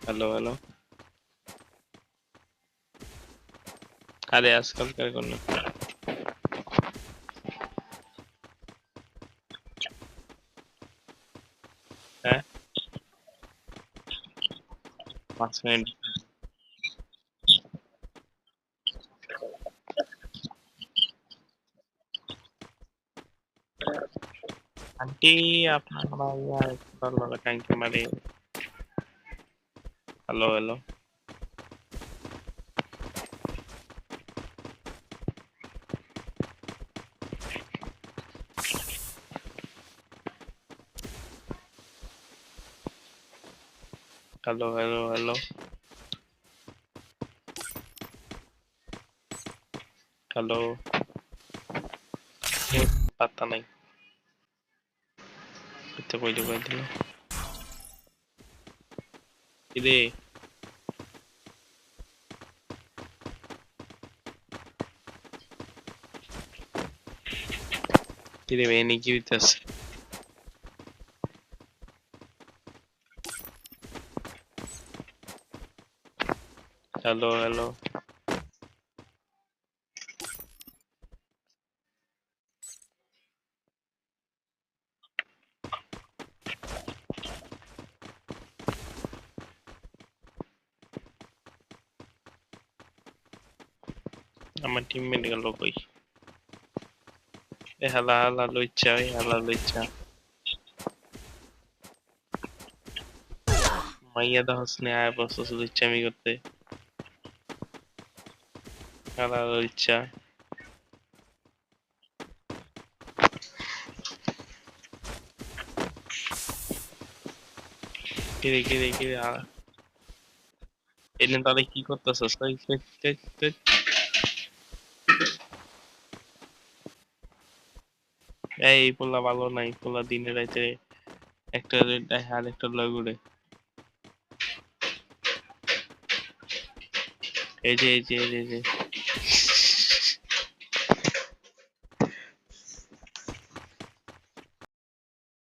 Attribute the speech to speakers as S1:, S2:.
S1: Hello hello. আরে আজকালকার কোন হ্যাঁ 5 মিনিট। আন্টি আপনার ভাইয়া ট্যাঙ্কি মারি। Hello hello hello hello hello hello. পাত্তা নাই। এটা কই দিল কিরে? কিরে বেনি কি হইতাছে? হ্যালো হ্যালো আমার টিমমেট গেল কই? এ হালা হালা লইচ্ছা ওই হালা লইচ্ছা মাইয়া দা হসনে আয় বসে লইচ্ছামি করতে। হালা লইচ্ছা কিরে কিরে কিরে এনে তাহলে কি করতেছস? এই পোলা ভালো নাই, পোলা দিনে রাইতে একটা দেয় আর একটা লয় ঘুরে। এই যে এই যে এই যে এই যে